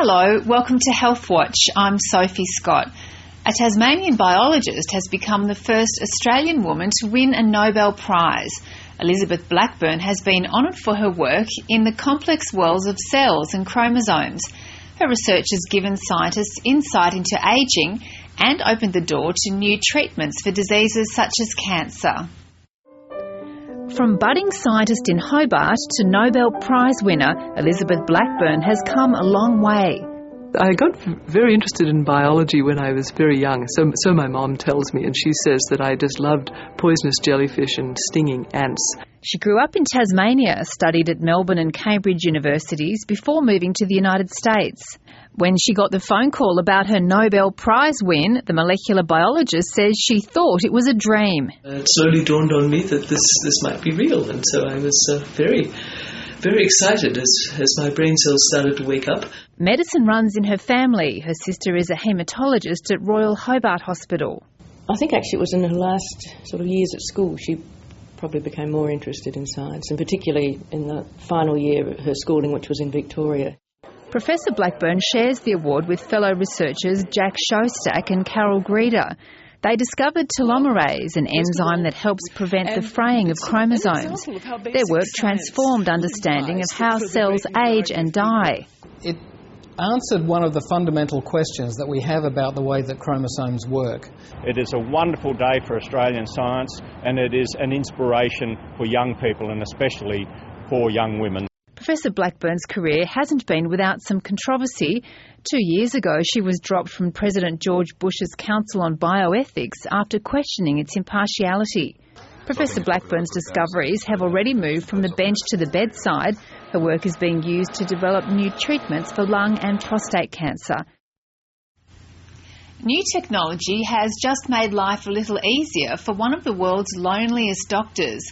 Hello, welcome to HealthWatch. I'm Sophie Scott. A Tasmanian biologist has become the first Australian woman to win a Nobel Prize. Elizabeth Blackburn has been honoured for her work in the complex worlds of cells and chromosomes. Her research has given scientists insight into ageing and opened the door to new treatments for diseases such as cancer. From budding scientist in Hobart to Nobel Prize winner, Elizabeth Blackburn has come a long way. I got very interested in biology when I was very young, so my mom tells me, and she says that I just loved poisonous jellyfish and stinging ants. She grew up in Tasmania, studied at Melbourne and Cambridge universities before moving to the United States. When she got the phone call about her Nobel Prize win, the molecular biologist says she thought it was a dream. It slowly dawned on me that this might be real, and so I was very excited as my brain cells started to wake up. Medicine runs in her family. Her sister is a haematologist at Royal Hobart Hospital. I think actually it was in her last sort of years at school she probably became more interested in science, and particularly in the final year of her schooling, which was in Victoria. Professor Blackburn shares the award with fellow researchers Jack Shostak and Carol Grieder. They discovered telomerase, an enzyme that helps prevent the fraying of chromosomes. Their work transformed understanding of how cells age and die. It answered one of the fundamental questions that we have about the way that chromosomes work. It is a wonderful day for Australian science, and it is an inspiration for young people, and especially for young women. Professor Blackburn's career hasn't been without some controversy. 2 years ago, she was dropped from President George Bush's Council on Bioethics after questioning its impartiality. Professor Blackburn's discoveries have already moved from the bench to the bedside. Her work is being used to develop new treatments for lung and prostate cancer. New technology has just made life a little easier for one of the world's loneliest doctors.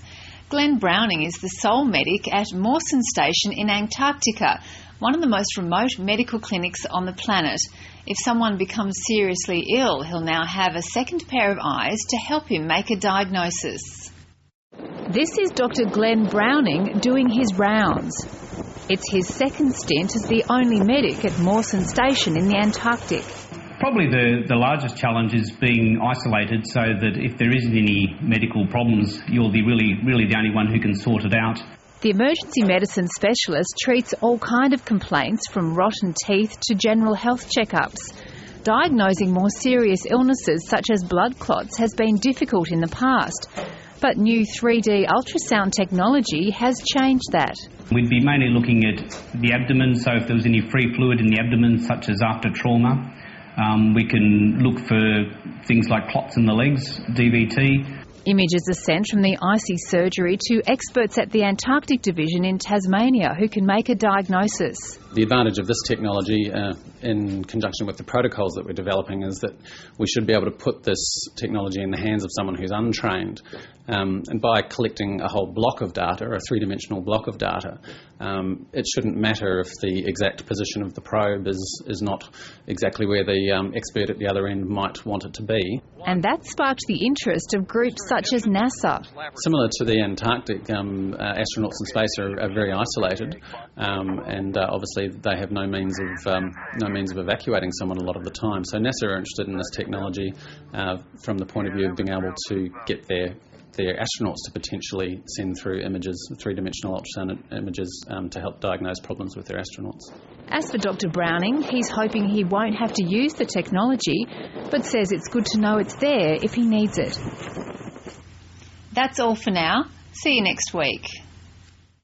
Glenn Browning is the sole medic at MAWSON station in Antarctica, one of the most remote medical clinics on the planet. If someone becomes seriously ill, he'll now have a second pair of eyes to help him make a diagnosis. This is Dr. Glenn Browning doing his rounds. It's his second stint as the only medic at MAWSON station in the Antarctic. Probably the largest challenge is being isolated so that if there isn't any medical problems, you'll be really the only one who can sort it out. The emergency medicine specialist treats all kinds of complaints from rotten teeth to general health checkups. Diagnosing more serious illnesses such as blood clots has been difficult in the past, but new 3D ultrasound technology has changed that. We'd be mainly looking at the abdomen, so if there was any free fluid in the abdomen, such as after trauma. We can look for things like clots in the legs, DVT. Images are sent from the icy surgery to experts at the Antarctic Division in Tasmania who can make a diagnosis. The advantage of this technology in conjunction with the protocols that we're developing is that we should be able to put this technology in the hands of someone who's untrained. And by collecting a whole block of data, a three-dimensional block of data, it shouldn't matter if the exact position of the probe is not exactly where the expert at the other end might want it to be. And that sparked the interest of groups such as NASA. Similar to the Antarctic, astronauts in space are very isolated, and obviously they have no means of evacuating someone a lot of the time. So NASA are interested in this technology from the point of view of being able to get their astronauts to potentially send through images, three-dimensional ultrasound images, to help diagnose problems with their astronauts. As for Dr. Browning, he's hoping he won't have to use the technology, but says it's good to know it's there if he needs it. That's all for now. See you next week.